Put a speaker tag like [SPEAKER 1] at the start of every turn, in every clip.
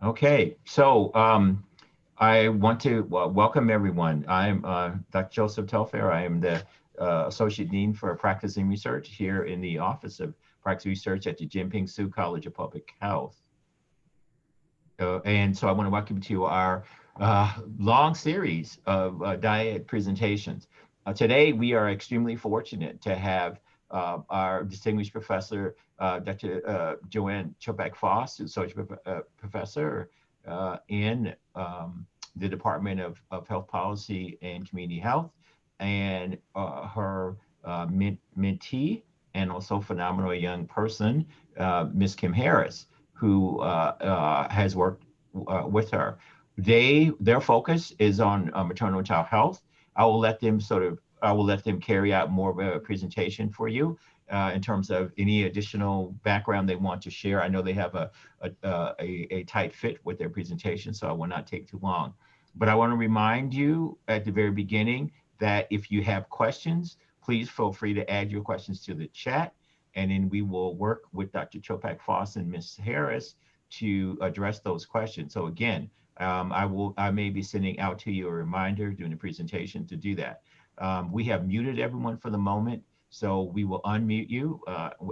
[SPEAKER 1] Okay, so I want to welcome everyone. I'm Dr. Joseph Telfair. I am the Associate Dean for Practicing Research here in the Office of Practice Research at the Jiann-Ping College of Public Health. And so I want to welcome you to our long series of DYAD presentations. Today, we are extremely fortunate to have our distinguished professor, Dr. Joanne Chopak-Foss, Associate Professor in the Department of Health Policy and Community Health, and her mentee and also phenomenal young person, Ms. Kim Harris, who has worked with her. Their focus is on maternal and child health. I will let them carry out more of a presentation for you in terms of any additional background they want to share. I know they have a tight fit with their presentation, so I will not take too long. But I want to remind you at the very beginning that if you have questions, please feel free to add your questions to the chat, and then we will work with Dr. Chopak-Foss and Ms. Harris to address those questions. So again, I may be sending out to you a reminder during the presentation to do that. We have muted everyone for the moment, so we will unmute you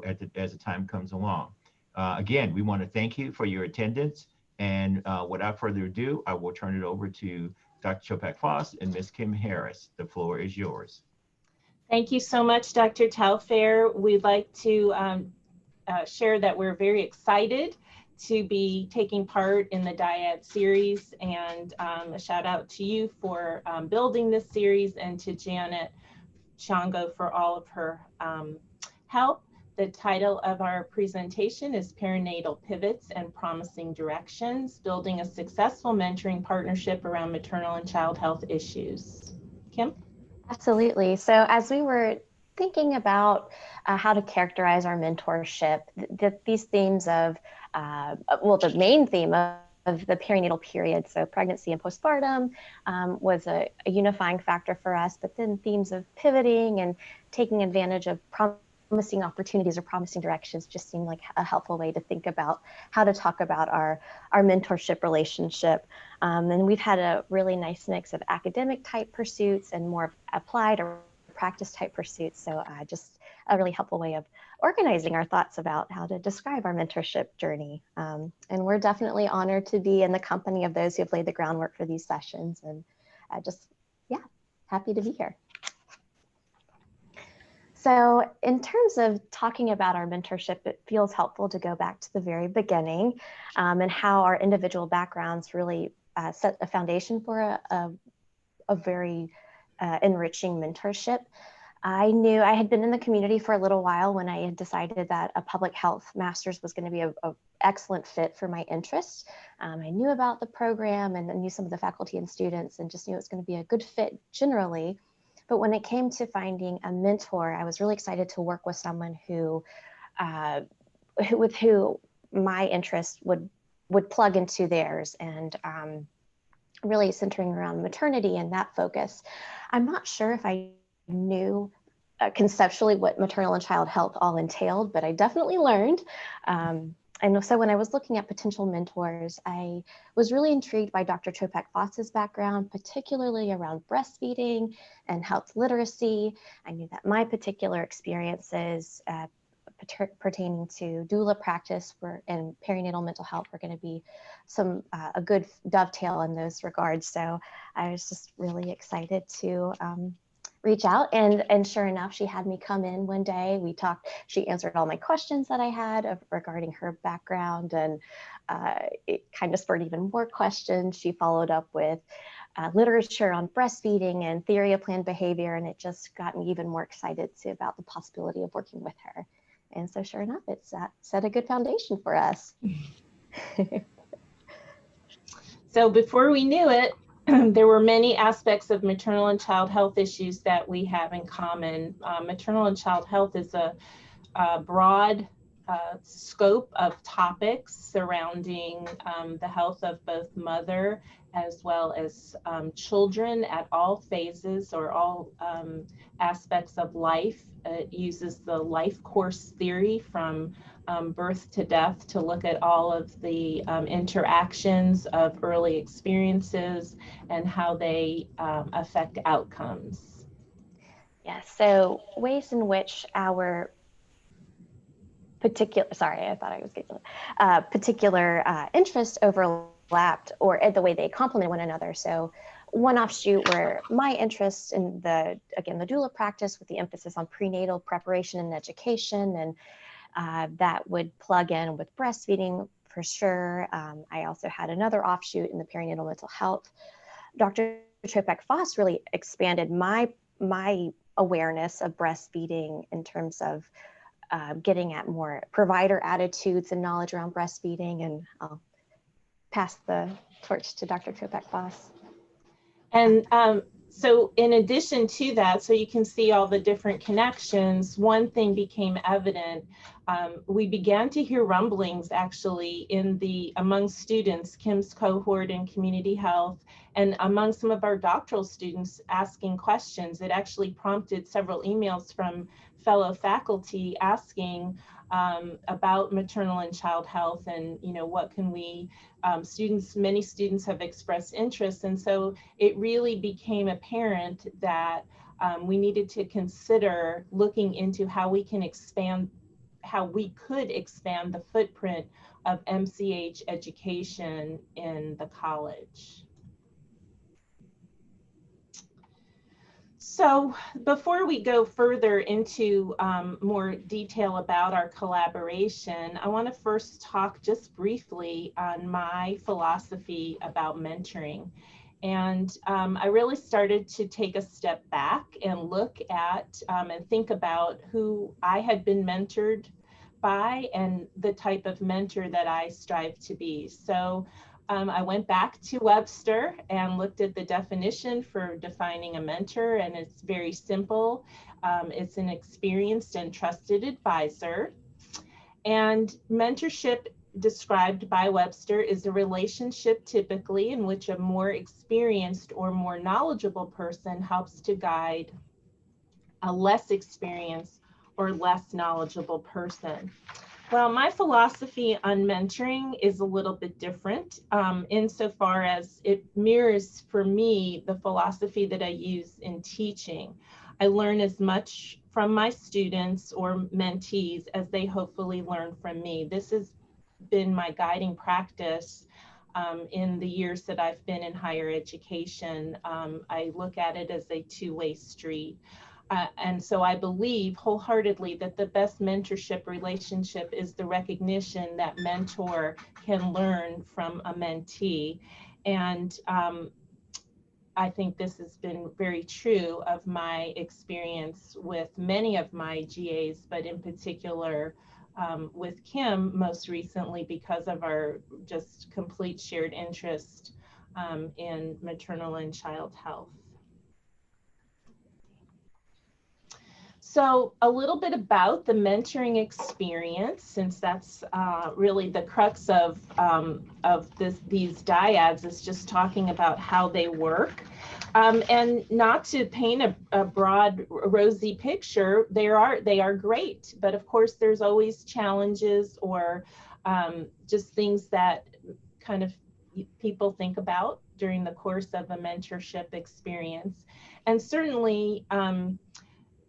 [SPEAKER 1] as the time comes along. Again, we want to thank you for your attendance, and without further ado, I will turn it over to Dr. Chopak-Foss and Ms. Kim Harris. The floor is yours.
[SPEAKER 2] Thank you so much, Dr. Telfair. We'd like to share that we're very excited to be taking part in the DYAD series, and a shout out to you for building this series, and to Janet Chongo for all of her help. The title of our presentation is Perinatal Pivots and Promising Directions, Building a Successful Mentoring Partnership Around Maternal and Child Health Issues. Kim?
[SPEAKER 3] Absolutely. So as we were thinking about how to characterize our mentorship, these themes of, the main theme of the perinatal period, so pregnancy and postpartum, was a unifying factor for us, but then themes of pivoting and taking advantage of promising opportunities or promising directions just seemed like a helpful way to think about how to talk about our mentorship relationship. And we've had a really nice mix of academic type pursuits and more applied or practice type pursuits. So just a really helpful way of organizing our thoughts about how to describe our mentorship journey. And we're definitely honored to be in the company of those who have laid the groundwork for these sessions, and happy to be here. So in terms of talking about our mentorship, it feels helpful to go back to the very beginning and how our individual backgrounds really set a foundation for a very enriching mentorship. I knew I had been in the community for a little while when I had decided that a public health master's was going to be an excellent fit for my interests. I knew about the program and I knew some of the faculty and students, and just knew it was going to be a good fit generally. But when it came to finding a mentor, I was really excited to work with someone with who my interests would plug into theirs, and really centering around maternity and that focus. I'm not sure if I knew conceptually what maternal and child health all entailed, but I definitely learned. And so when I was looking at potential mentors, I was really intrigued by Dr. Chopak-Foss's background, particularly around breastfeeding and health literacy. I knew that my particular experiences pertaining to doula practice and perinatal mental health were going to be a good dovetail in those regards. So I was just really excited to reach out, and sure enough, she had me come in one day. We talked, she answered all my questions that I had regarding her background, and it kind of spurred even more questions. She followed up with literature on breastfeeding and theory of planned behavior, and it just got me even more excited about the possibility of working with her. And so sure enough, it's set a good foundation for us.
[SPEAKER 2] So before we knew it, there were many aspects of maternal and child health issues that we have in common. Maternal and child health is a broad scope of topics surrounding the health of both mother as well as children at all phases or all aspects of life. It uses the life course theory from birth to death to look at all of the interactions of early experiences and how they affect outcomes.
[SPEAKER 3] Yes, so ways in which our particular, sorry, I thought I was getting particular interests overlapped, or the way they complement one another. So one offshoot where my interest in the doula practice with the emphasis on prenatal preparation and education, and that would plug in with breastfeeding for sure. I also had another offshoot in the perinatal mental health. Dr. Chopak-Foss really expanded my awareness of breastfeeding in terms of getting at more provider attitudes and knowledge around breastfeeding. And I'll pass the torch to Dr. Chopak-Foss.
[SPEAKER 2] And so in addition to that, so you can see all the different connections, one thing became evident. We began to hear rumblings actually among students, Kim's cohort in community health, and among some of our doctoral students asking questions. It actually prompted several emails from fellow faculty asking about maternal and child health, and what can we, many students have expressed interest, and so it really became apparent that we needed to consider looking into how we could expand the footprint of MCH education in the college. So before we go further into more detail about our collaboration, I want to first talk just briefly on my philosophy about mentoring. And I really started to take a step back and look at and think about who I had been mentored by and the type of mentor that I strive to be. So I went back to Webster and looked at the definition for defining a mentor, and it's very simple. It's an experienced and trusted advisor. And mentorship, described by Webster, is a relationship typically in which a more experienced or more knowledgeable person helps to guide a less experienced or less knowledgeable person. Well, my philosophy on mentoring is a little bit different insofar as it mirrors for me the philosophy that I use in teaching. I learn as much from my students or mentees as they hopefully learn from me. This has been my guiding practice in the years that I've been in higher education. I look at it as a two-way street. And so I believe wholeheartedly that the best mentorship relationship is the recognition that mentor can learn from a mentee. And I think this has been very true of my experience with many of my GAs, but in particular with Kim most recently because of our just complete shared interest in maternal and child health. So a little bit about the mentoring experience, since that's really the crux of these dyads, is just talking about how they work. And not to paint a broad, rosy picture, they are great. But of course, there's always challenges or just things that kind of people think about during the course of a mentorship experience. And certainly,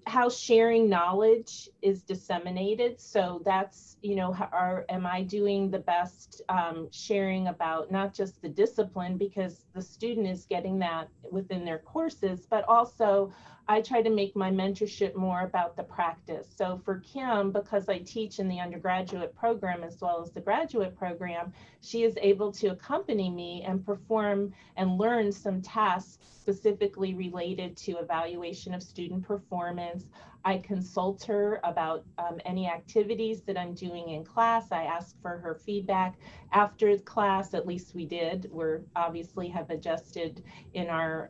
[SPEAKER 2] how sharing knowledge is disseminated. So that's, am I doing the best sharing about not just the discipline, because the student is getting that within their courses, but also I try to make my mentorship more about the practice. So for Kim, because I teach in the undergraduate program as well as the graduate program, she is able to accompany me and perform and learn some tasks specifically related to evaluation of student performance. I consult her about any activities that I'm doing in class. I ask for her feedback after class, at least we did. We're obviously have adjusted in our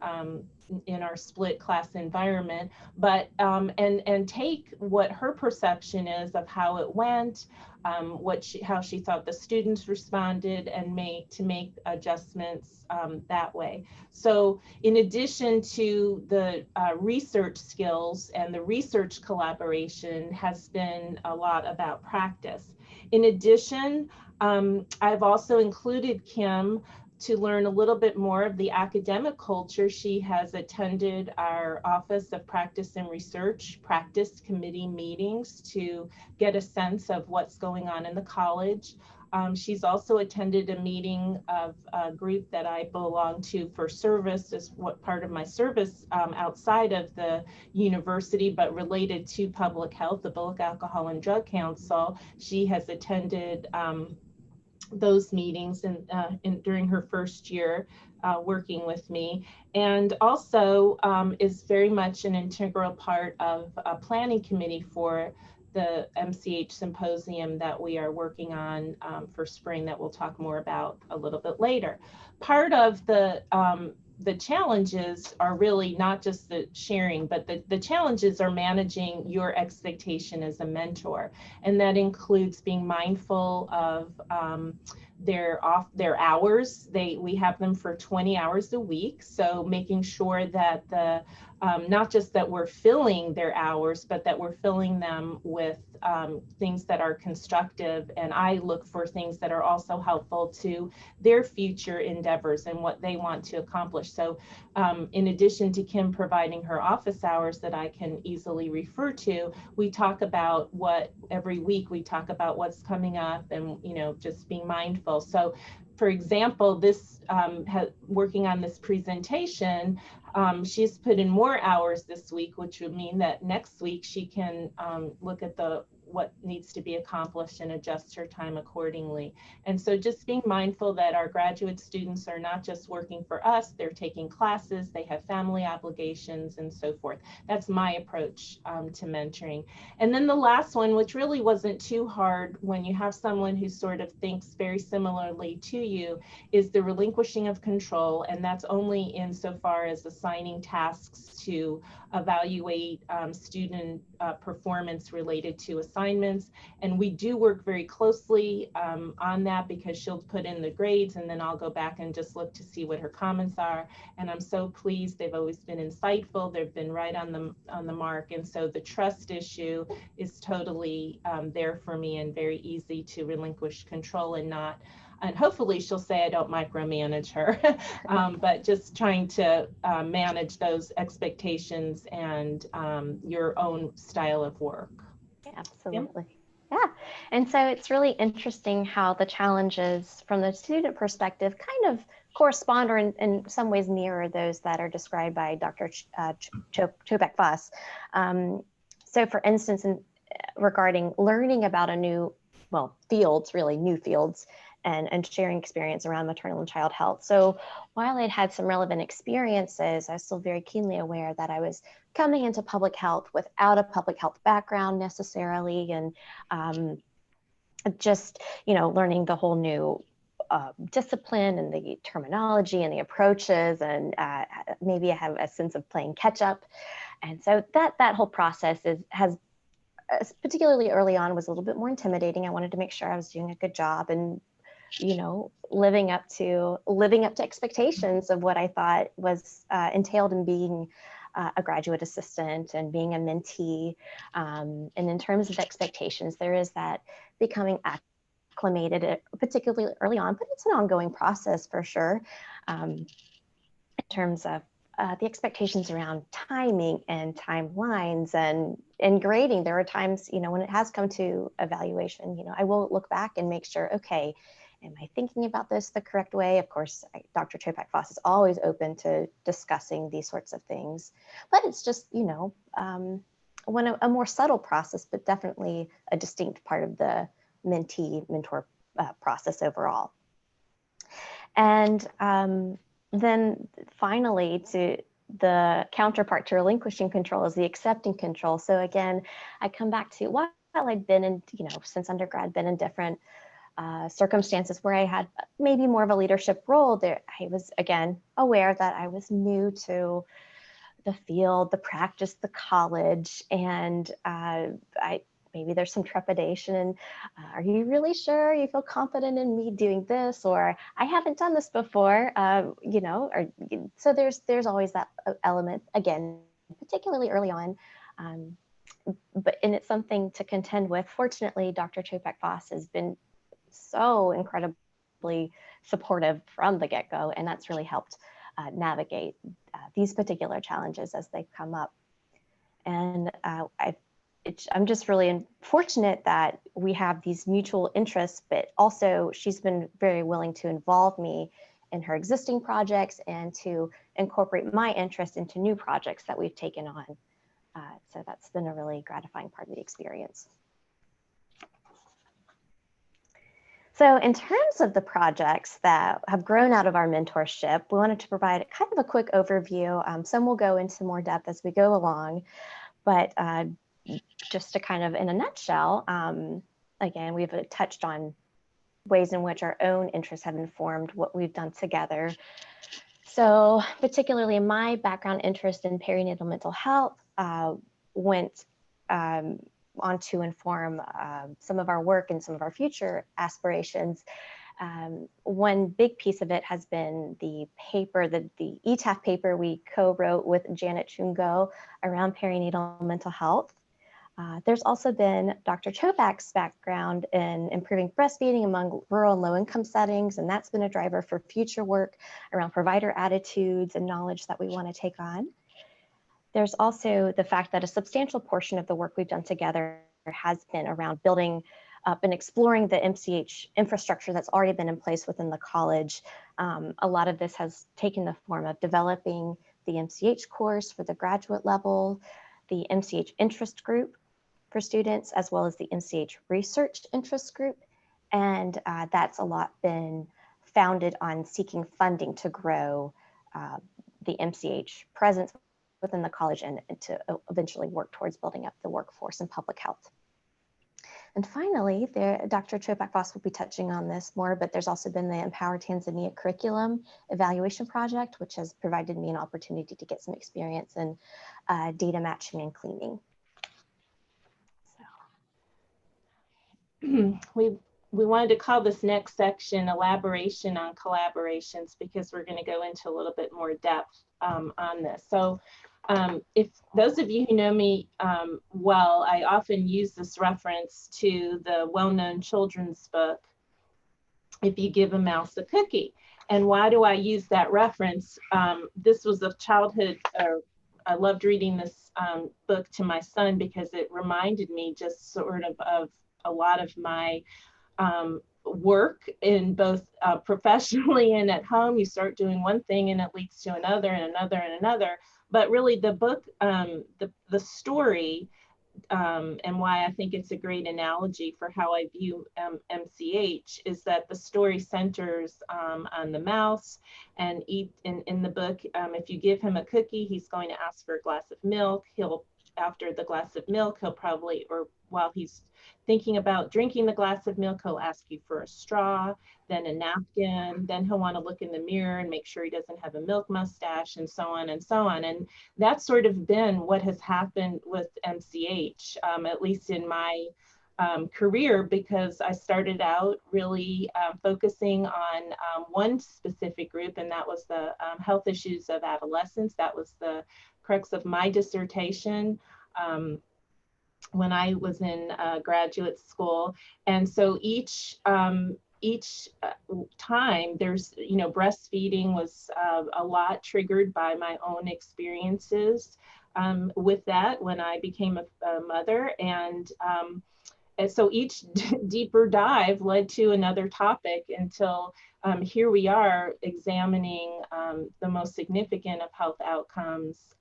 [SPEAKER 2] split class environment, but and take what her perception is of how it went, how she thought the students responded, and make adjustments that way. So in addition to the research skills and the research collaboration has been a lot about practice. In addition, I've also included Kim to learn a little bit more of the academic culture. She has attended our Office of Practice and Research practice committee meetings to get a sense of what's going on in the college. She's also attended a meeting of a group that I belong to for service, as what part of my service outside of the university, but related to public health, the Bullock Alcohol and Drug Council. She has attended those meetings during her first year working with me, and also is very much an integral part of a planning committee for the MCH symposium that we are working on for spring that we'll talk more about a little bit later. Part of the challenges are really not just the sharing, but the challenges are managing your expectation as a mentor. And that includes being mindful of their hours. We have them for 20 hours a week. So making sure that not just that we're filling their hours, but that we're filling them with things that are constructive. And I look for things that are also helpful to their future endeavors and what they want to accomplish. So in addition to Kim providing her office hours that I can easily refer to, we talk about every week we talk about what's coming up and, just being mindful. So for example, this working on this presentation, she's put in more hours this week, which would mean that next week she can look at what needs to be accomplished and adjust her time accordingly. And so just being mindful that our graduate students are not just working for us, they're taking classes, they have family obligations and so forth. That's my approach to mentoring. And then the last one, which really wasn't too hard when you have someone who sort of thinks very similarly to you, is the relinquishing of control. And that's only insofar as assigning tasks to evaluate student performance related to assignments. And we do work very closely on that because she'll put in the grades and then I'll go back and just look to see what her comments are. And I'm so pleased. They've always been insightful. They've been right on the mark. And so the trust issue is totally there for me and very easy to relinquish control and hopefully she'll say I don't micromanage her, but just trying to manage those expectations and your own style of work.
[SPEAKER 3] Absolutely. Yeah. And so it's really interesting how the challenges from the student perspective kind of correspond or in some ways mirror those that are described by Dr. Chopak-Foss. So for instance, regarding learning about new fields, and sharing experience around maternal and child health. So while I'd had some relevant experiences, I was still very keenly aware that I was coming into public health without a public health background necessarily, and just, learning the whole new discipline and the terminology and the approaches, and maybe I have a sense of playing catch up. And so that whole process has particularly early on was a little bit more intimidating. I wanted to make sure I was doing a good job and living up to expectations of what I thought was entailed in being a graduate assistant and being a mentee. And in terms of expectations, there is that becoming acclimated, particularly early on, but it's an ongoing process for sure. In terms of the expectations around timing and timelines and grading, there are times, when it has come to evaluation, I will look back and make sure, okay, am I thinking about this the correct way? Of course, Dr. Chopak-Foss is always open to discussing these sorts of things, but it's just, when a more subtle process, but definitely a distinct part of the mentee-mentor process overall. And then finally, to the counterpart to relinquishing control is the accepting control. So again, I come back to while I'd been in, since undergrad, been in different circumstances where I had maybe more of a leadership role there, I was again aware that I was new to the field, the practice, the college, and maybe there's some trepidation and are you really sure you feel confident in me doing this, or I haven't done this before, so there's always that element again, particularly early on. and it's something to contend with. Fortunately, Dr. Chopak-Foss has been so incredibly supportive from the get-go, and that's really helped navigate these particular challenges as they come up. And I'm just really fortunate that we have these mutual interests, but also she's been very willing to involve me in her existing projects and to incorporate my interest into new projects that we've taken on. So that's been a really gratifying part of the experience. So in terms of the projects that have grown out of our mentorship, we wanted to provide kind of a quick overview. Some will go into more depth as we go along, but just to kind of in a nutshell, again, we've touched on ways in which our own interests have informed what we've done together. So particularly my background interest in perinatal mental health went on to inform some of our work and some of our future aspirations. One big piece of it has been the paper, the ETAF paper we co-wrote with Janet Chungo around perinatal mental health. There's also been Dr. Chopak's background in improving breastfeeding among rural and low-income settings, and that's been a driver for future work around provider attitudes and knowledge that we want to take on. There's also the fact that a substantial portion of the work we've done together has been around building up and exploring the MCH infrastructure that's already been in place within the college. A lot of this has taken the form of developing the MCH course for the graduate level, the MCH interest group for students, as well as the MCH research interest group. And that's a lot been founded on seeking funding to grow the MCH presence within the college and to eventually work towards building up the workforce in public health. And finally, Dr. Chopak-Foss will be touching on this more, but there's also been the Empower Tanzania curriculum evaluation project, which has provided me an opportunity to get some experience in data matching and cleaning.
[SPEAKER 2] So. We wanted to call this next section elaboration on collaborations because we're going to go into a little bit more depth on this. So if those of you who know me well, I often use this reference to the well-known children's book, If You Give a Mouse a Cookie. And why do I use that reference? This was a childhood, I loved reading this book to my son because it reminded me just sort of a lot of my work in both professionally and at home. You start doing one thing and it leads to another and another and another. But really the book, the story, and why I think it's a great analogy for how I view MCH is that the story centers on the mouse, and in the book, if you give him a cookie, he's going to ask for a glass of milk. After the glass of milk, he'll probably, or while he's thinking about drinking the glass of milk, he'll ask you for a straw, then a napkin, then he'll want to look in the mirror and make sure he doesn't have a milk mustache, and so on and so on. And that's sort of been what has happened with MCH, at least in my career, because I started out really focusing on one specific group, and that was the health issues of adolescents. That was the crux of my dissertation when I was in graduate school. And so each time there's, breastfeeding was a lot triggered by my own experiences with that when I became a mother. And so each deeper dive led to another topic until here we are examining the most significant of health outcomes,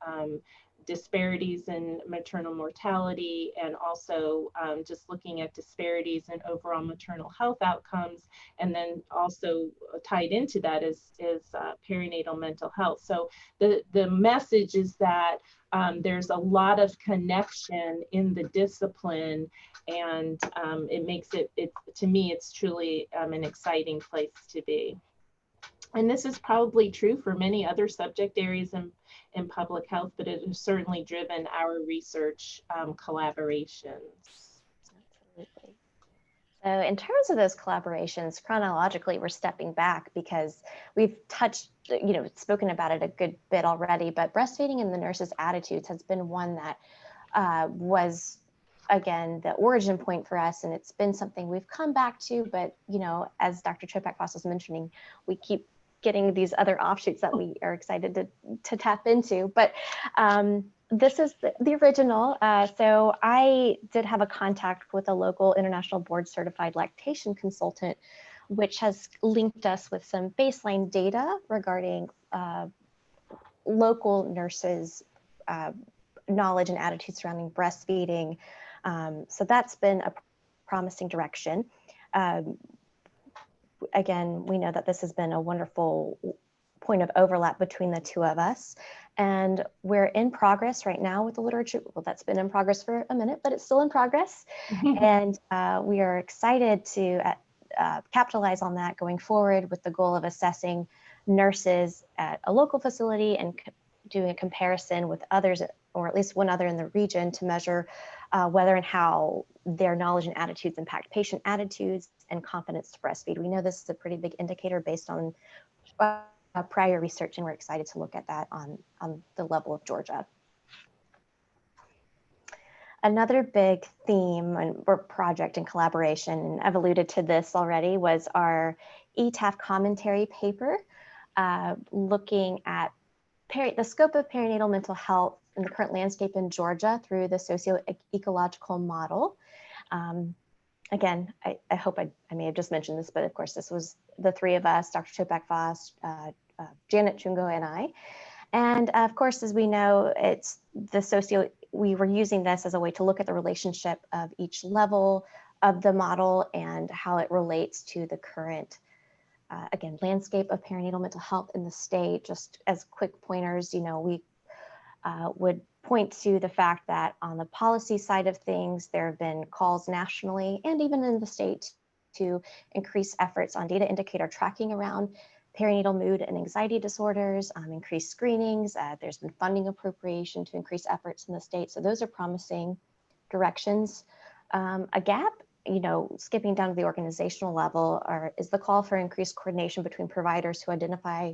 [SPEAKER 2] disparities in maternal mortality, and also just looking at disparities in overall maternal health outcomes. And then also tied into that is perinatal mental health. So the message is that there's a lot of connection in the discipline, and it makes it to me, it's truly an exciting place to be. And this is probably true for many other subject areas in public health, but it has certainly driven our research collaborations.
[SPEAKER 3] Absolutely. So in terms of those collaborations, chronologically, we're stepping back because we've touched, spoken about it a good bit already, but breastfeeding and the nurses' attitudes has been one that was, again, the origin point for us. And it's been something we've come back to, but, you know, as Dr. Chopak-Foss was mentioning, we keep getting these other offshoots that we are excited to tap into. But this is the original. So I did have a contact with a local international board certified lactation consultant, which has linked us with some baseline data regarding local nurses' knowledge and attitudes surrounding breastfeeding. So that's been a promising direction. Again, we know that this has been a wonderful point of overlap between the two of us. And we're in progress right now with the literature. Well, that's been in progress for a minute, but it's still in progress. And we are excited to capitalize on that going forward with the goal of assessing nurses at a local facility and doing a comparison with others, or at least one other in the region, to measure whether and how their knowledge and attitudes impact patient attitudes and confidence to breastfeed. We know this is a pretty big indicator based on prior research, and we're excited to look at that on the level of Georgia. Another big theme or project in collaboration, and I've alluded to this already, was our ETAF commentary paper looking at the scope of perinatal mental health in the current landscape in Georgia through the socio-ecological model. Again, I hope I may have just mentioned this, but of course this was the three of us, Dr. Chopak-Foss, Janet Chungo, and I. And of course, as we know, it's the we were using this as a way to look at the relationship of each level of the model and how it relates to the current, again, landscape of perinatal mental health in the state. Just as quick pointers, you know, we would point to the fact that on the policy side of things, there have been calls nationally and even in the state to increase efforts on data indicator tracking around perinatal mood and anxiety disorders, increased screenings. There's been funding appropriation to increase efforts in the state. So those are promising directions. A gap, you know, skipping down to the organizational level, is the call for increased coordination between providers who identify,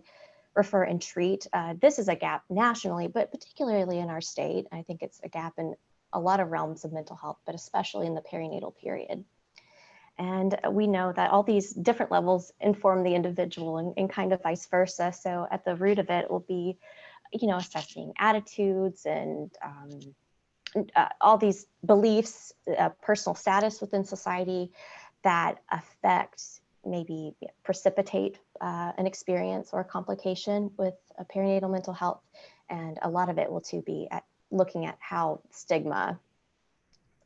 [SPEAKER 3] refer, and treat. This is a gap nationally, but particularly in our state. I think it's a gap in a lot of realms of mental health, but especially in the perinatal period. And we know that all these different levels inform the individual and kind of vice versa. So at the root of it will be, you know, assessing attitudes and all these beliefs, personal status within society that affect, maybe precipitate an experience or a complication with perinatal mental health. And a lot of it will too be looking at how stigma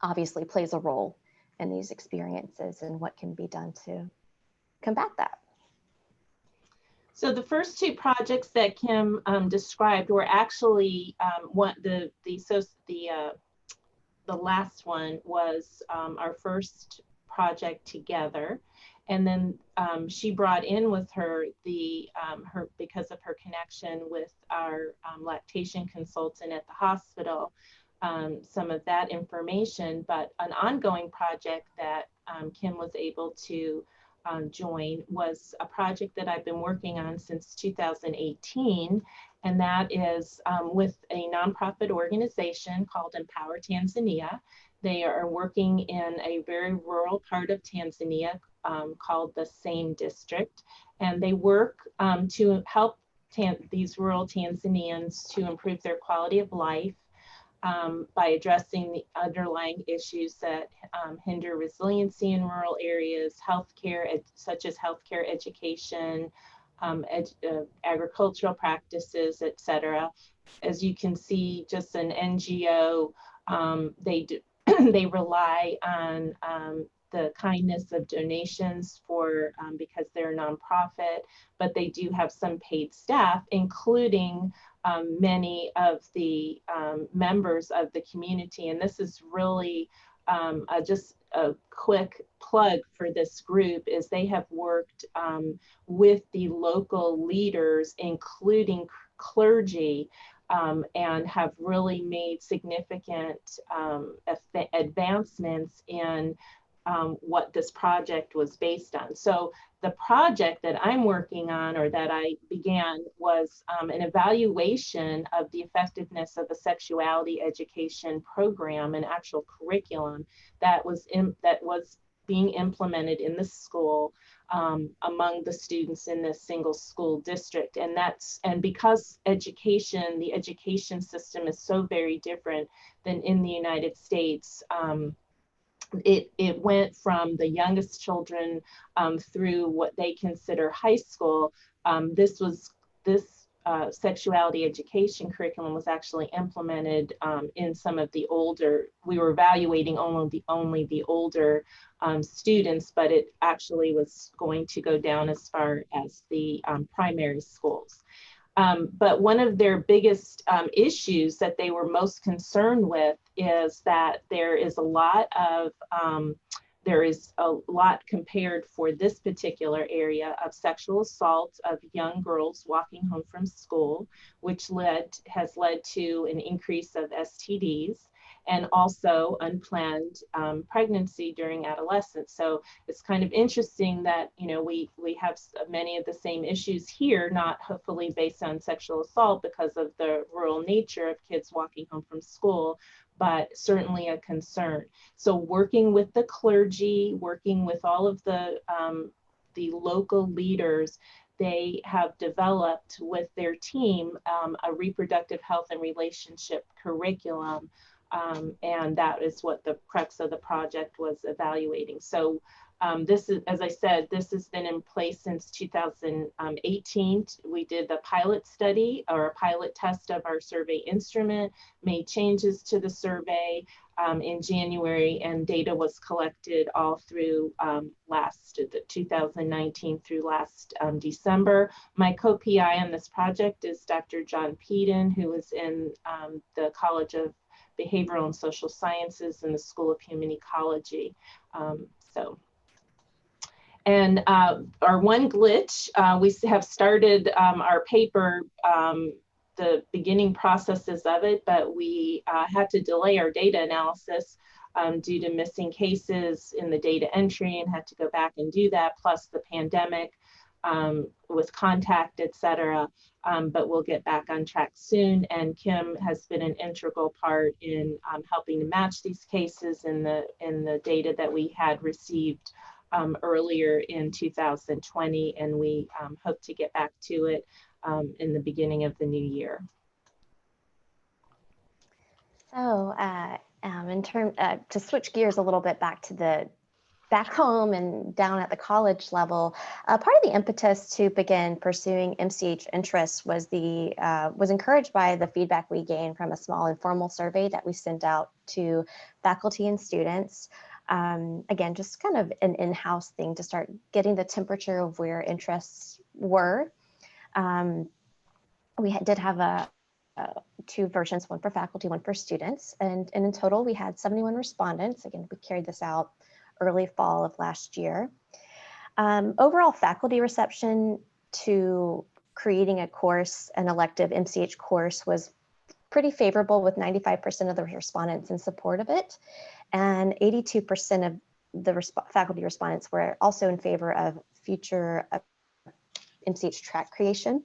[SPEAKER 3] obviously plays a role in these experiences and what can be done to combat that.
[SPEAKER 2] So the first two projects that Kim described were actually the last one was our first project together, and then she brought in with her because of her connection with our lactation consultant at the hospital, some of that information. But an ongoing project that Kim was able to join was a project that I've been working on since 2018, and that is with a nonprofit organization called Empower Tanzania. They are working in a very rural part of Tanzania called the Same District, and they work to help these rural Tanzanians to improve their quality of life by addressing the underlying issues that hinder resiliency in rural areas, healthcare, such as healthcare education, agricultural practices, etc. As you can see, just an NGO, they rely on the kindness of donations because they're a nonprofit, but they do have some paid staff, including many of the members of the community. And this is really just a quick plug for this group, is they have worked with the local leaders, including clergy, and have really made significant advancements in what this project was based on. So the project that I'm working on, or that I began, was an evaluation of the effectiveness of a sexuality education program, an actual curriculum that was being implemented in the school among the students in this single school district. And because the education system is so very different than in the United States, it went from the youngest children through what they consider high school. This sexuality education curriculum was actually implemented in some of the older. We were evaluating only the older students, but it actually was going to go down as far as the primary schools. But one of their biggest issues that they were most concerned with is that there is a lot compared for this particular area of sexual assault of young girls walking home from school, which has led to an increase of STDs and also unplanned pregnancy during adolescence. So it's kind of interesting that, you know, we have many of the same issues here, not hopefully based on sexual assault because of the rural nature of kids walking home from school, but certainly a concern. So working with the clergy, working with all of the local leaders, they have developed with their team a reproductive health and relationship curriculum. And that is what the crux of the project was evaluating. So this is, as I said, this has been in place since 2018. We did the pilot study or a pilot test of our survey instrument, made changes to the survey in January, and data was collected all through 2019 through last December. My co-PI on this project is Dr. Jiann-Ping, who is in the College of Behavioral and Social Sciences in the School of Human Ecology. And our one glitch, we have started our paper, the beginning processes of it, but we had to delay our data analysis due to missing cases in the data entry, and had to go back and do that, plus the pandemic with contact, et cetera. But we'll get back on track soon. And Kim has been an integral part in helping to match these cases in the data that we had received earlier in 2020, and we hope to get back to it in the beginning of the new year.
[SPEAKER 3] So to switch gears a little bit back to back home and down at the college level, part of the impetus to begin pursuing MCH interests was encouraged by the feedback we gained from a small informal survey that we sent out to faculty and students. Again, just kind of an in-house thing to start getting the temperature of where interests were. We did have two versions, one for faculty, one for students. And in total, we had 71 respondents. Again, we carried this out early fall of last year. Overall faculty reception to creating a course, an elective MCH course, was pretty favorable, with 95% of the respondents in support of it. And 82% of the faculty respondents were also in favor of future MCH track creation.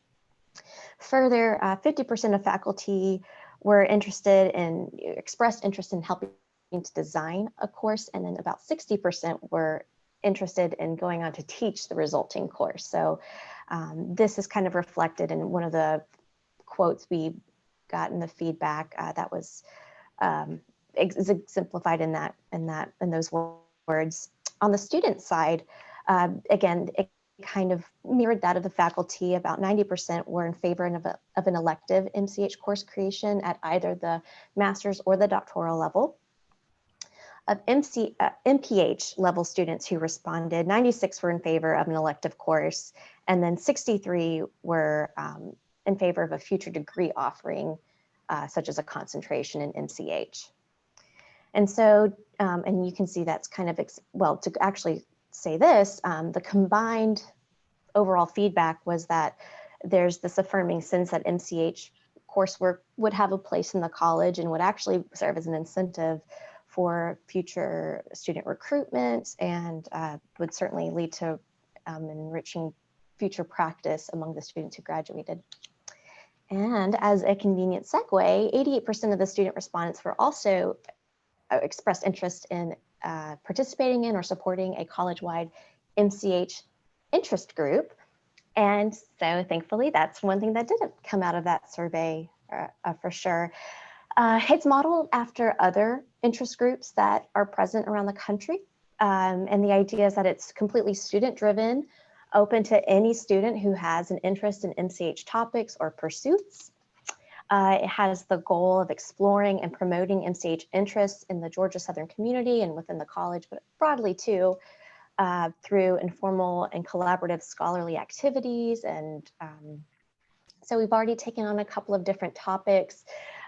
[SPEAKER 3] Further, 50% of faculty were expressed interest in helping to design a course, and then about 60% were interested in going on to teach the resulting course. So this is kind of reflected in one of the quotes we got in the feedback that was exemplified in those words. On the student side, again, it kind of mirrored that of the faculty. About 90% were in favor of an elective MCH course creation at either the master's or the doctoral level. Of MPH level students who responded, 96 were in favor of an elective course, and then 63 were in favor of a future degree offering, such as a concentration in MCH. And so, and you can see that's kind of, well, to actually say this, the combined overall feedback was that there's this affirming sense that MCH coursework would have a place in the college and would actually serve as an incentive for future student recruitment, and would certainly lead to enriching future practice among the students who graduated. And as a convenient segue, 88% of the student respondents were also expressed interest in participating in or supporting a college-wide MCH interest group. And so thankfully, that's one thing that didn't come out of that survey for sure. It's modeled after other interest groups that are present around the country. And the idea is that it's completely student-driven, open to any student who has an interest in MCH topics or pursuits. It has the goal of exploring and promoting MCH interests in the Georgia Southern community and within the college, but broadly too, through informal and collaborative scholarly activities. And so we've already taken on a couple of different topics.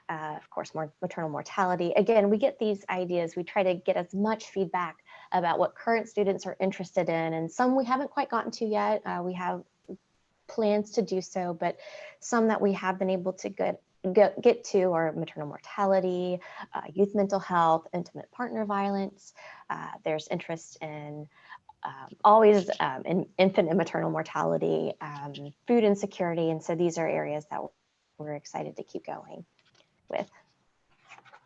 [SPEAKER 3] Of course, more maternal mortality. Again, we get these ideas. We try to get as much feedback about what current students are interested in, and some we haven't quite gotten to yet. We have plans to do so, but some that we have been able to get to are maternal mortality, youth mental health, intimate partner violence. There's interest in always in infant and maternal mortality, food insecurity, and so these are areas that we're excited to keep going with.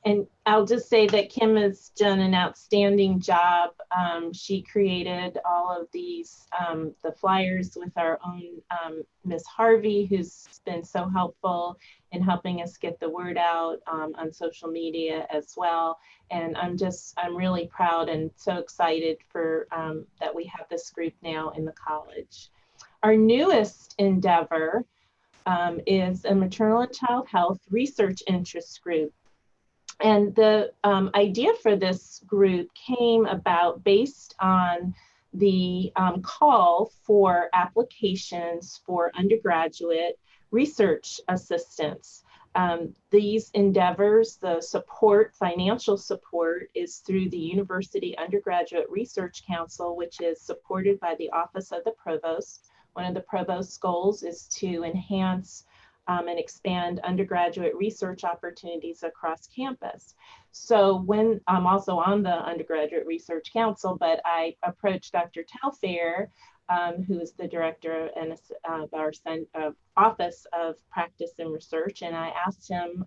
[SPEAKER 2] And I'll just say that Kim has done an outstanding job. She created all of these, the flyers with our own Miss Harvey, who's been so helpful in helping us get the word out on social media as well. And I'm really proud and so excited for that we have this group now in the college. Our newest endeavor is a maternal and child health research interest group. And the idea for this group came about based on the call for applications for undergraduate research assistants. These endeavors, the support, financial support, is through the University Undergraduate Research Council, which is supported by the Office of the Provost. One of the Provost's goals is to enhance and expand undergraduate research opportunities across campus. So when I'm also on the Undergraduate Research Council, but I approached Dr. Telfair, who is the director of our Office of Practice and Research, and I asked him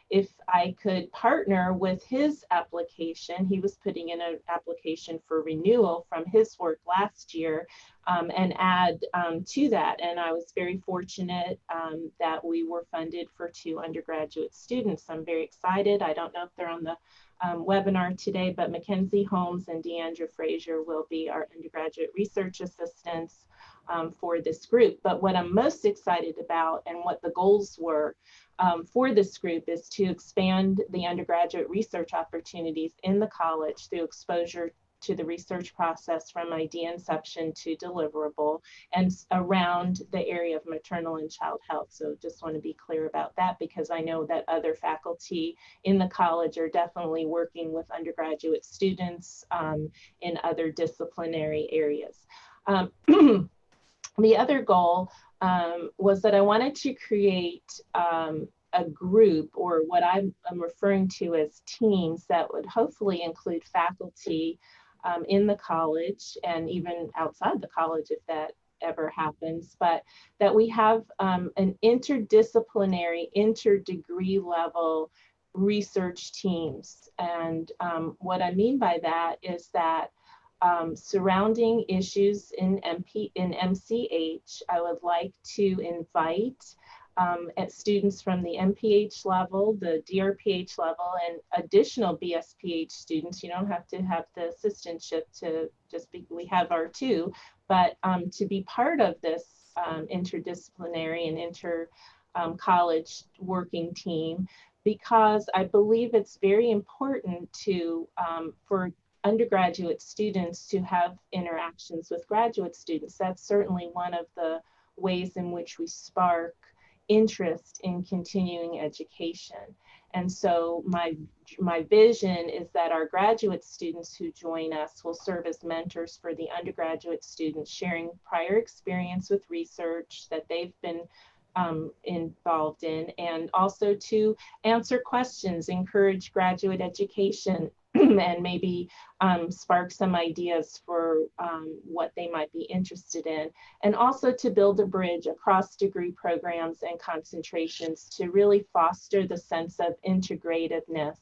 [SPEAKER 2] if I could partner with his application. He was putting in an application for renewal from his work last year and add to that. And I was very fortunate that we were funded for 2 undergraduate students. I'm very excited. I don't know if they're on the webinar today, but Mackenzie Holmes and Deandra Frazier will be our undergraduate research assistants for this group. But what I'm most excited about and what the goals were for this group is to expand the undergraduate research opportunities in the college through exposure to the research process from idea inception to deliverable and around the area of maternal and child health. So just want to be clear about that, because I know that other faculty in the college are definitely working with undergraduate students in other disciplinary areas. The other goal was that I wanted to create a group, or what I'm referring to as teams, that would hopefully include faculty in the college and even outside the college if that ever happens, but that we have an interdisciplinary, interdegree level research teams. And what I mean by that is that surrounding issues in MCH, I would like to invite students from the MPH level, the DRPH level, and additional BSPH students. You don't have to have the assistantship to just be, we have our 2, but to be part of this interdisciplinary and inter-college working team, because I believe it's very important to, for undergraduate students to have interactions with graduate students. That's certainly one of the ways in which we spark interest in continuing education. And so my vision is that our graduate students who join us will serve as mentors for the undergraduate students, sharing prior experience with research that they've been involved in, and also to answer questions, encourage graduate education and maybe spark some ideas for what they might be interested in, and also to build a bridge across degree programs and concentrations to really foster the sense of integrativeness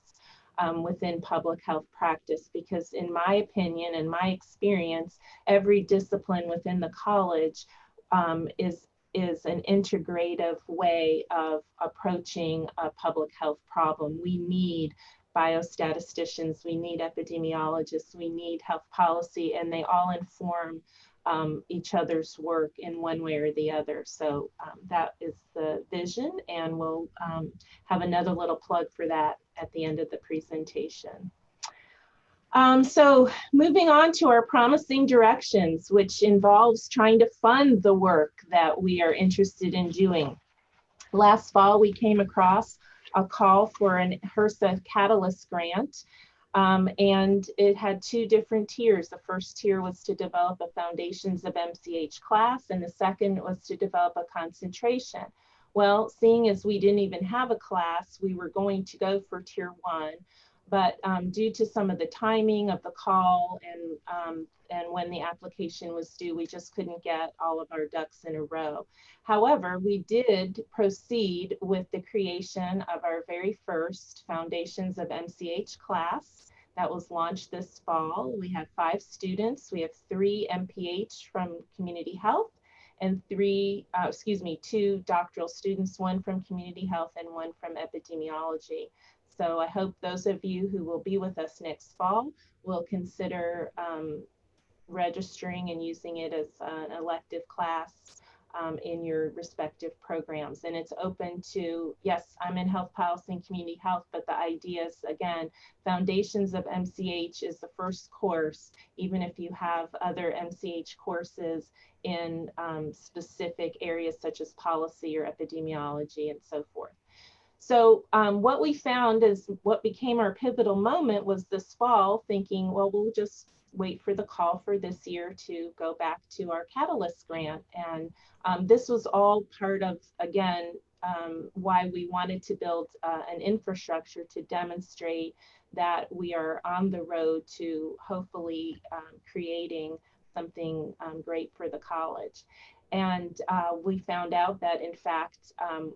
[SPEAKER 2] within public health practice, because in my opinion and my experience, every discipline within the college is an integrative way of approaching a public health problem. We need biostatisticians, we need epidemiologists, we need health policy, and they all inform each other's work in one way or the other. So that is the vision, and we'll have another little plug for that at the end of the presentation. So moving on to our promising directions, which involves trying to fund the work that we are interested in doing. Last fall, we came across a call for an HRSA Catalyst grant, and it had two different tiers. The first tier was to develop a Foundations of MCH class, and the second was to develop a concentration. Well, seeing as we didn't even have a class, we were going to go for tier 1. But due to some of the timing of the call and when the application was due, we just couldn't get all of our ducks in a row. However, we did proceed with the creation of our very first Foundations of MCH class that was launched this fall. We have 5 students. We have 3 MPH from community health and 2 doctoral students, 1 from community health and 1 from epidemiology. So I hope those of you who will be with us next fall will consider registering and using it as an elective class in your respective programs. And it's open to, yes, I'm in health policy and community health, but the idea is, again, Foundations of MCH is the first course, even if you have other MCH courses in specific areas such as policy or epidemiology and so forth. So what we found is what became our pivotal moment was this fall thinking, well, we'll just wait for the call for this year to go back to our Catalyst grant. And this was all part of, again, why we wanted to build an infrastructure to demonstrate that we are on the road to hopefully creating something great for the college. And we found out that, in fact,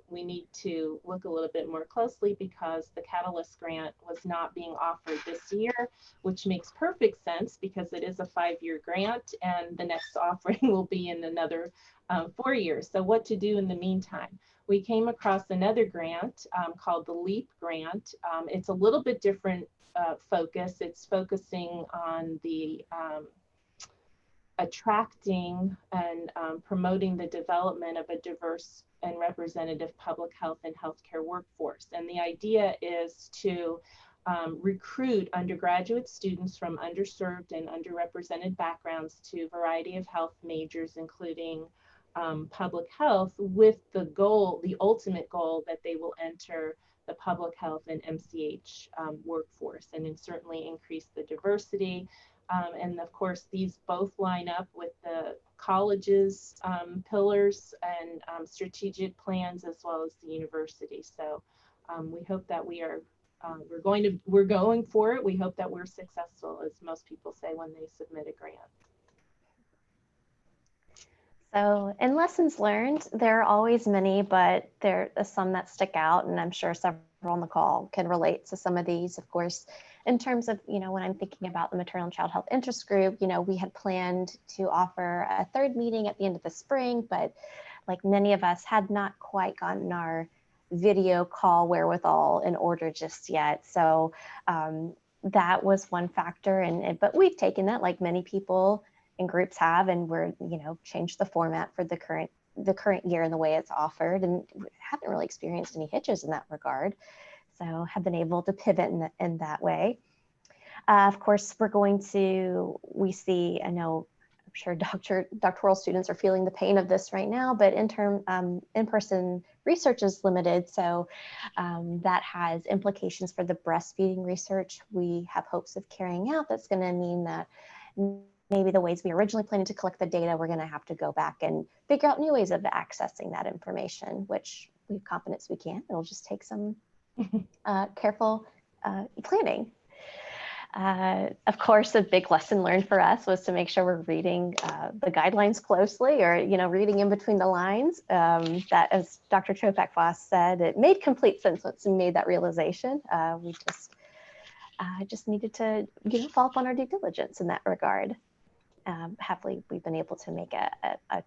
[SPEAKER 2] we need to look a little bit more closely because the Catalyst grant was not being offered this year, which makes perfect sense because it is a 5-year grant and the next offering will be in another 4 years. So what to do in the meantime? We came across another grant called the LEAP grant. It's a little bit different focus. It's focusing on the attracting and promoting the development of a diverse and representative public health and healthcare workforce. And the idea is to recruit undergraduate students from underserved and underrepresented backgrounds to a variety of health majors, including public health, with the goal, the ultimate goal, that they will enter the public health and MCH workforce, and then certainly increase the diversity. And of course, these both line up with the college's pillars and strategic plans, as well as the university. So we hope that we are, we're going for it. We hope that we're successful, as most people say when they submit a grant.
[SPEAKER 3] So in lessons learned, there are always many, but there are some that stick out, and I'm sure several on the call can relate to some of these. Of course, in terms of, when I'm thinking about the Maternal and Child Health Interest Group, we had planned to offer a 3rd meeting at the end of the spring, but like many of us had not quite gotten our video call wherewithal in order just yet. So that was one factor, but we've taken that, like many people and groups have, and we're, changed the format for the current year and the way it's offered, and haven't really experienced any hitches in that regard. So have been able to pivot in that way. Of course, we see, I know, I'm sure doctoral students are feeling the pain of this right now, but in-person research is limited. So that has implications for the breastfeeding research we have hopes of carrying out. That's going to mean that maybe the ways we originally planned to collect the data, we're going to have to go back and figure out new ways of accessing that information, which we have confidence we can. It'll just take some careful planning. Of course, a big lesson learned for us was to make sure we're reading the guidelines closely, or reading in between the lines. That, as Dr. Chopak-Foss said, it made complete sense once we made that realization. We just needed to follow up on our due diligence in that regard. Happily, we've been able to make a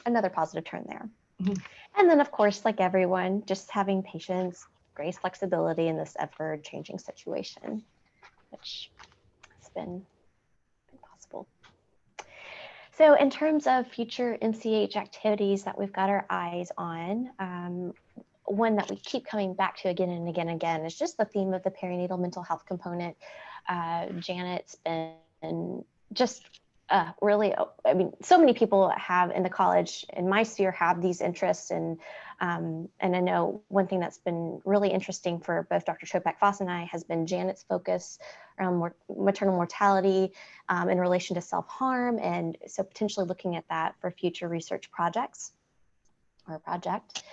[SPEAKER 3] another positive turn there. Mm-hmm. And then, of course, like everyone, just having patience, grace, flexibility in this ever-changing situation, which has been possible. So in terms of future MCH activities that we've got our eyes on, one that we keep coming back to again and again and again is just the theme of the perinatal mental health component. Janet's been just really, I mean, so many people have in the college, in my sphere, have these interests. And I know one thing that's been really interesting for both Dr. Chopak-Foss and I has been Janet's focus around maternal mortality in relation to self-harm. And so potentially looking at that for future research projects or project.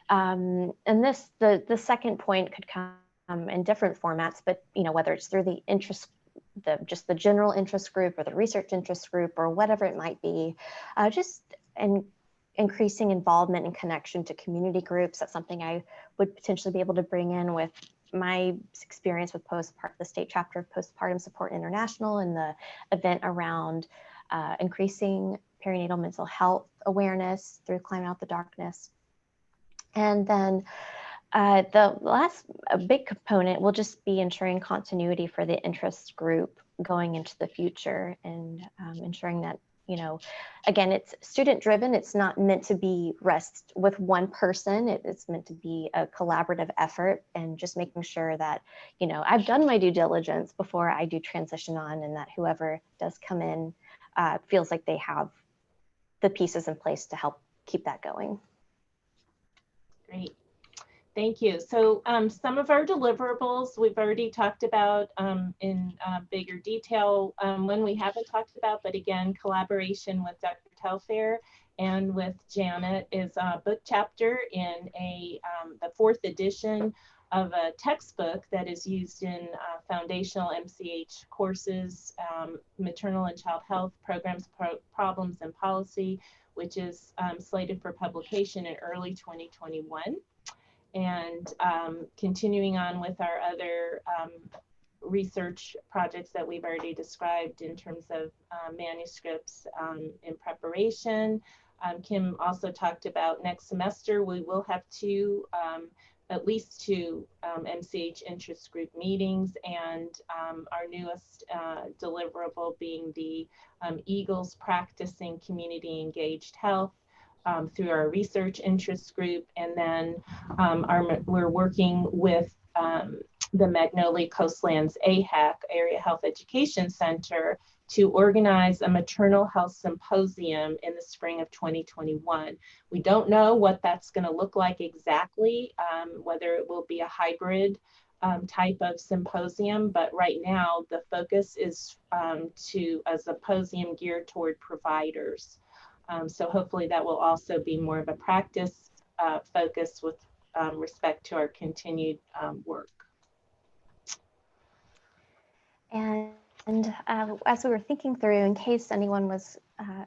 [SPEAKER 3] And this, the second point could come in different formats, but whether it's through the interest, just the general interest group or the research interest group or whatever it might be, just increasing involvement and connection to community groups. That's something I would potentially be able to bring in with my experience with the state chapter of Postpartum Support International and the event around increasing perinatal mental health awareness through Climbing Out the Darkness. And then the last big component will just be ensuring continuity for the interest group going into the future, and ensuring that, again, it's student driven. It's not meant to be rest with one person. It's meant to be a collaborative effort, and just making sure that, I've done my due diligence before I do transition on, and that whoever does come in feels like they have the pieces in place to help keep that going.
[SPEAKER 2] Great. Thank you. So some of our deliverables we've already talked about in bigger detail. One we haven't talked about, but again, collaboration with Dr. Telfair and with Janet is a book chapter in the 4th edition of a textbook that is used in foundational MCH courses, maternal and child health programs, problems and policy, which is slated for publication in early 2021. And continuing on with our other research projects that we've already described in terms of manuscripts in preparation. Kim also talked about next semester, we will have at least two MCH interest group meetings, and our newest deliverable being the Eagles Practicing Community Engaged Health through our research interest group. And then we're working with the Magnolia Coastlands AHEC, Area Health Education Center, to organize a maternal health symposium in the spring of 2021. We don't know what that's going to look like exactly, whether it will be a hybrid type of symposium, but right now the focus is to a symposium geared toward providers. So hopefully that will also be more of a practice focus with respect to our continued work.
[SPEAKER 3] And as we were thinking through, in case anyone was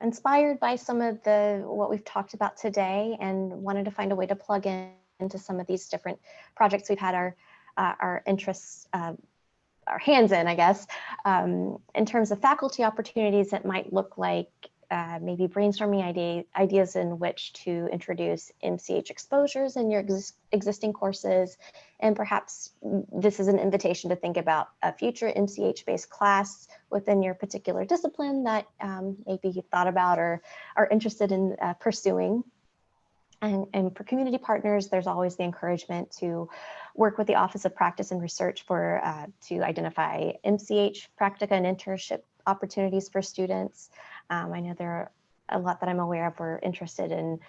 [SPEAKER 3] inspired by some of what we've talked about today and wanted to find a way to plug into some of these different projects we've had our interests, our hands in, I guess, in terms of faculty opportunities, it might look like maybe brainstorming ideas in which to introduce MCH exposures in your existing courses. And perhaps this is an invitation to think about a future MCH-based class within your particular discipline that maybe you've thought about or are interested in pursuing. And for community partners, there's always the encouragement to work with the Office of Practice and Research to identify MCH practica and internship opportunities for students. I know there are a lot that I'm aware of. We're interested in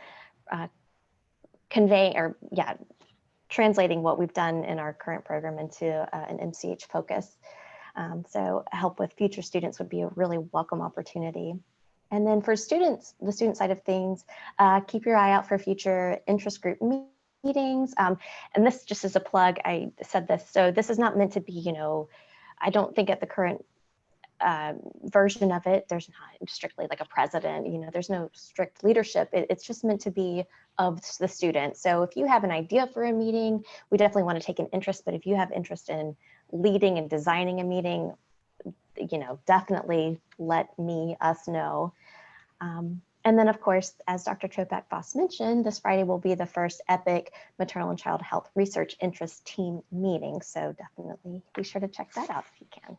[SPEAKER 3] translating what we've done in our current program into an MCH focus. So help with future students would be a really welcome opportunity. And then for students, the student side of things, keep your eye out for future interest group meetings. And this just as a plug, I said this, so this is not meant to be, I don't think at the current version of it, there's not strictly like a president, you know, there's no strict leadership. It's just meant to be of the student. So if you have an idea for a meeting, we definitely want to take an interest, but if you have interest in leading and designing a meeting, you know, definitely let us know. And then, of course, as Dr. Chopak-Foss mentioned, this Friday will be the first EPIC Maternal and Child Health Research Interest Team meeting. So definitely be sure to check that out if you can.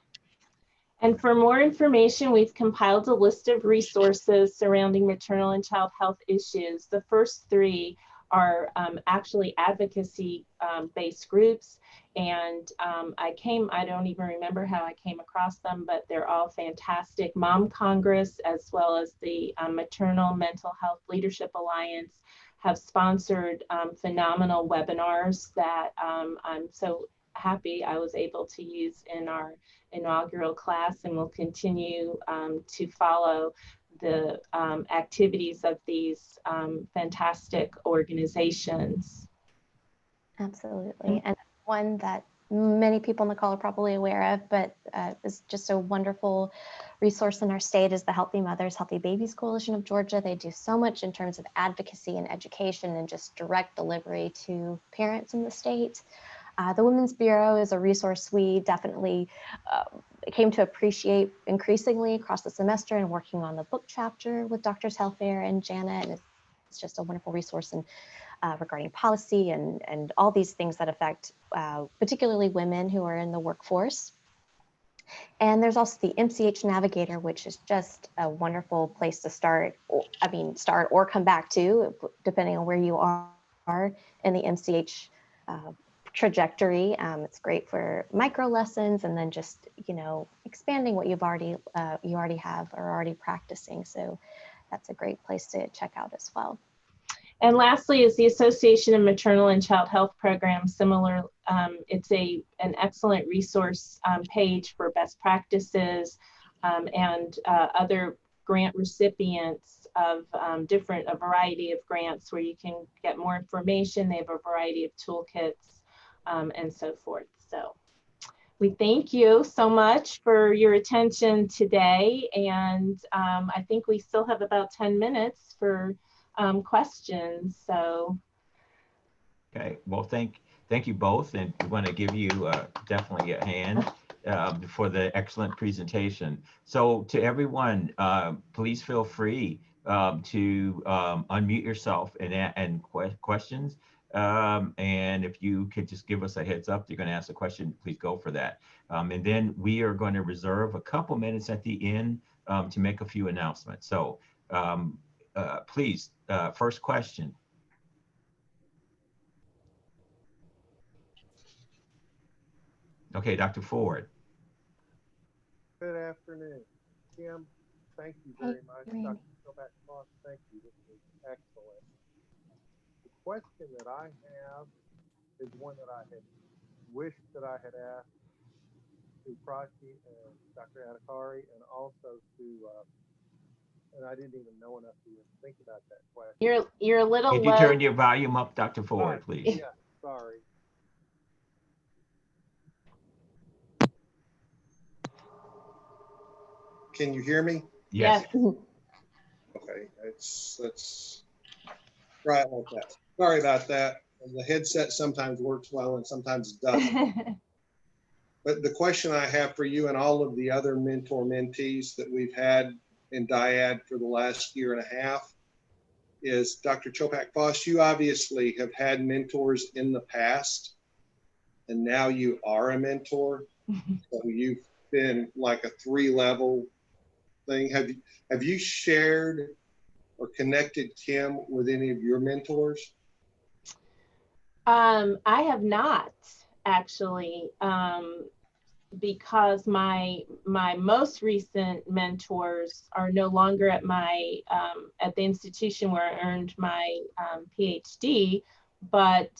[SPEAKER 2] And for more information, we've compiled a list of resources surrounding maternal and child health issues. The first three are actually advocacy-based groups. And I don't even remember how I came across them, but they're all fantastic. Mom Congress, as well as the Maternal Mental Health Leadership Alliance, have sponsored phenomenal webinars that I'm so happy I was able to use in our inaugural class, and will continue to follow the activities of these fantastic organizations.
[SPEAKER 3] Absolutely. And one that many people on the call are probably aware of, but is just a wonderful resource in our state, is the Healthy Mothers, Healthy Babies Coalition of Georgia. They do so much in terms of advocacy and education and just direct delivery to parents in the state. The Women's Bureau is a resource we definitely came to appreciate increasingly across the semester, and working on the book chapter with Drs. Helfaer and Janet. And it's just a wonderful resource in, regarding policy and all these things that affect particularly women who are in the workforce. And there's also the MCH Navigator, which is just a wonderful place to start. Start or come back to, depending on where you are in the MCH trajectory. It's great for micro lessons, and then just, you know, expanding what you already have or are already practicing. So that's a great place to check out as well.
[SPEAKER 2] And lastly is the Association of Maternal and Child Health Programs. Similar, it's an excellent resource page for best practices and other grant recipients of a variety of grants where you can get more information. They have a variety of toolkits and so forth. So we thank you so much for your attention today. And I think we still have about 10 minutes for questions. So.
[SPEAKER 1] Okay, well, thank you both. And we want to give you definitely a hand for the excellent presentation. So to everyone, please feel free to unmute yourself and questions. And if you could just give us a heads up, you're going to ask a question, please go for that. And then we are going to reserve a couple minutes at the end to make a few announcements. So please, first question. Okay, Dr. Ford.
[SPEAKER 4] Good afternoon. Kim, thank you very much. Dr. Chopak-Foss, thank you. This is excellent. The question that I have is one that I had wished that I had asked to Prachi and Dr. Adhikari, and also to, and I didn't even know enough to even think about that question.
[SPEAKER 2] You're a little
[SPEAKER 1] If you turn your volume up, Dr. Ford, please.
[SPEAKER 4] Yeah, sorry. Can you hear me?
[SPEAKER 1] Yes.
[SPEAKER 4] Okay, let's try it like that. Sorry about that. The headset sometimes works well and sometimes doesn't. But the question I have for you and all of the other mentor-mentees that we've had in DYAD for the last year and a half is, Dr. Chopak-Foss, you obviously have had mentors in the past, and now you are a mentor. So you've been like a 3-level thing. Have you shared or connected Kim with any of your mentors?
[SPEAKER 2] I have not actually, because my most recent mentors are no longer at at the institution where I earned my PhD, but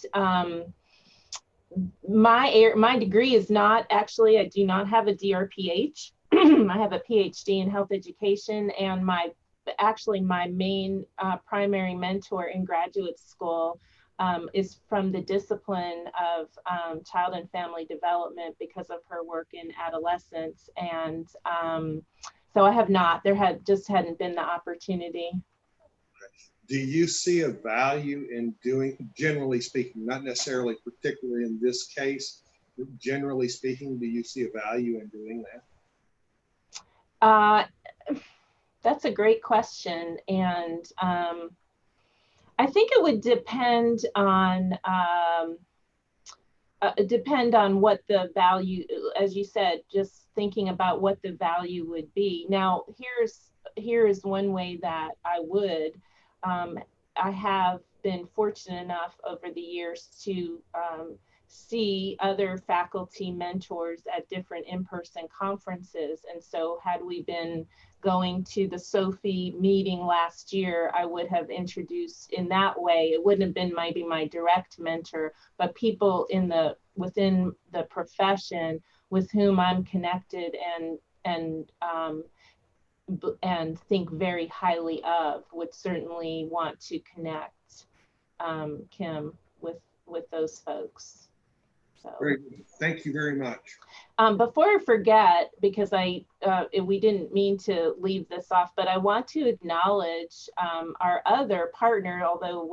[SPEAKER 2] my degree is not actually, I do not have a DRPH. I have a PhD in health education, and my main primary mentor in graduate school is from the discipline of child and family development because of her work in adolescence. And so I have not, just hadn't been the opportunity.
[SPEAKER 4] Do you see a value in doing, generally speaking, not necessarily particularly in this case, but generally speaking, do you see a value in doing that?
[SPEAKER 2] That's a great question. And I think it would depend on what the value, as you said, just thinking about what the value would be. Now, here's one way that I would. I have been fortunate enough over the years to see other faculty mentors at different in-person conferences. And so had we been going to the SOFI meeting last year, I would have introduced in that way. It wouldn't have been maybe my direct mentor, but people within the profession with whom I'm connected and think very highly of would certainly want to connect Kim with those folks. So.
[SPEAKER 4] Very good. Thank you very much.
[SPEAKER 2] Before I forget, because we didn't mean to leave this off, but I want to acknowledge our other partner, although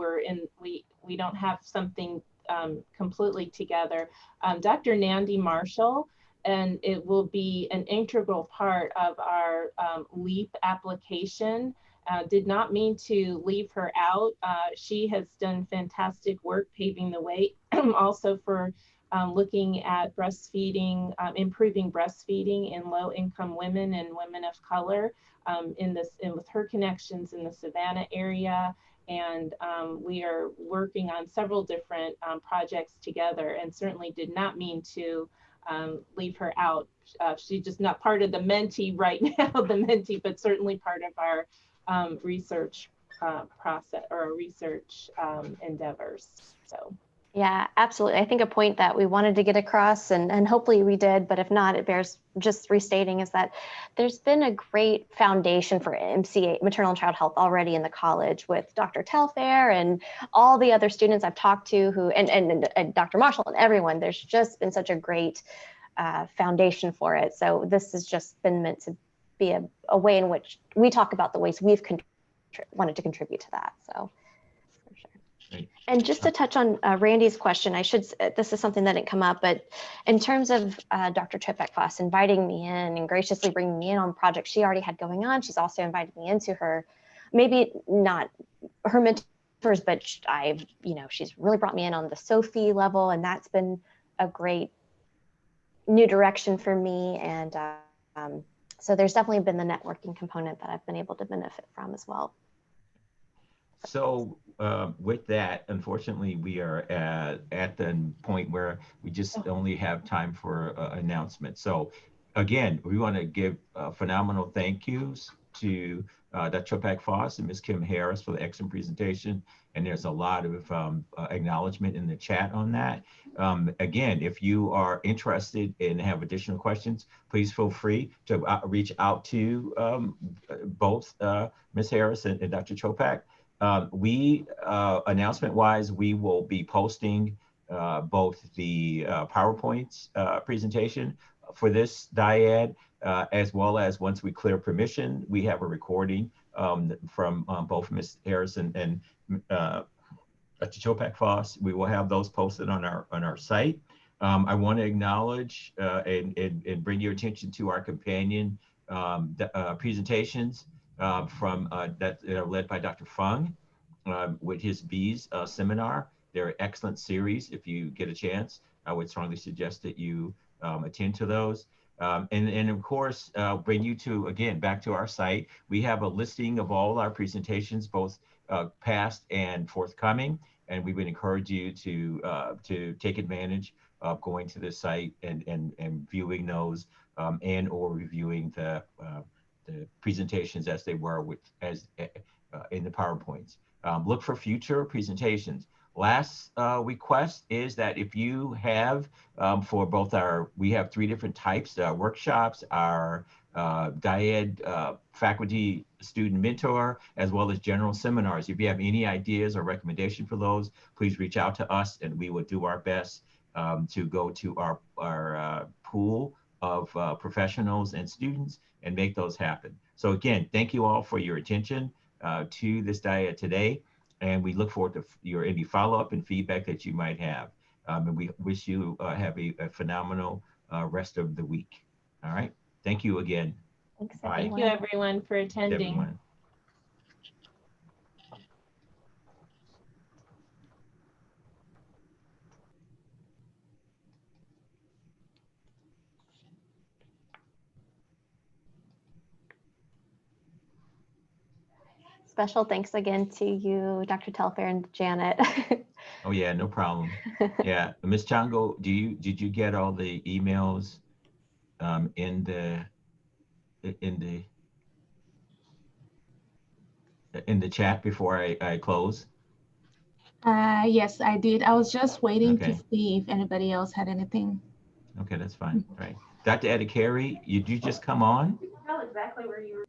[SPEAKER 2] we don't have something completely together, Dr. Nandi Marshall, and it will be an integral part of our LEAP application. Did not mean to leave her out. She has done fantastic work paving the way also for looking at breastfeeding, improving breastfeeding in low-income women and women of color and with her connections in the Savannah area. And we are working on several different projects together, and certainly did not mean to leave her out. She's just not part of the mentee right now, but certainly part of our research process or research endeavors. So.
[SPEAKER 3] Yeah, absolutely. I think a point that we wanted to get across, and hopefully we did, but if not, it bears just restating, is that there's been a great foundation for MCH, maternal and child health, already in the college with Dr. Telfair and all the other students I've talked to and Dr. Marshall and everyone. There's just been such a great foundation for it. So this has just been meant to be a way in which we talk about the ways we've wanted to contribute to that. So. And just to touch on Randy's question, this is something that didn't come up, but in terms of Dr. Chopak-Foss inviting me in and graciously bringing me in on projects she already had going on, she's also invited me into her, maybe not her mentors, but she's really brought me in on the SOFI level, and that's been a great new direction for me. And so there's definitely been the networking component that I've been able to benefit from as well.
[SPEAKER 1] So with that, unfortunately, we are at the point where we just only have time for announcements. So again, we want to give phenomenal thank yous to Dr. Chopak-Foss and Ms. Kim Harris for the excellent presentation. And there's a lot of acknowledgement in the chat on that. Again, if you are interested and have additional questions, please feel free to reach out to both Ms. Harris and Dr. Chopak. Announcement-wise, we will be posting both the PowerPoint presentation for this dyad, as well as, once we clear permission, we have a recording from both Ms. Harris and Dr. Chopak-Foss. We will have those posted on our site. I want to acknowledge and bring your attention to our companion presentations that are led by Dr. Fung with his Bees seminar. They're an excellent series. If you get a chance, I would strongly suggest that you attend to those. And of course, bring you back to our site. We have a listing of all our presentations, both past and forthcoming, and we would encourage you to take advantage of going to the site and viewing those and or reviewing the presentations as they were in the PowerPoints. Look for future presentations. Last request is that if you have for both we have 3 different types, workshops, our DYAD faculty student mentor, as well as general seminars. If you have any ideas or recommendation for those, please reach out to us and we will do our best to go to our pool of professionals and students and make those happen. So again, thank you all for your attention to this DYAD today. And we look forward to your any follow-up and feedback that you might have. And we wish you have a phenomenal rest of the week. All right. Thank you again.
[SPEAKER 3] Thanks,
[SPEAKER 1] Bye.
[SPEAKER 3] everyone.
[SPEAKER 2] Thank you, everyone, for attending.
[SPEAKER 1] Everyone.
[SPEAKER 3] Special thanks again to you, Dr. Telfair and Janet.
[SPEAKER 1] Oh yeah, no problem. Yeah, Ms. Chango, did you get all the emails in the chat before I close?
[SPEAKER 5] Yes, I did. I was just waiting to
[SPEAKER 1] Okay.
[SPEAKER 5] see if anybody else had anything.
[SPEAKER 1] Okay, that's fine. All right. Dr. Adhikari, did you just come on?
[SPEAKER 2] Tell exactly where you were.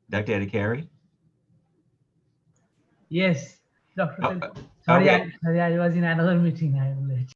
[SPEAKER 1] Dr. Adhikari?
[SPEAKER 6] Yes, Dr.
[SPEAKER 1] Oh,
[SPEAKER 6] Sorry,
[SPEAKER 1] okay.
[SPEAKER 6] sorry, I was in another meeting. I am late.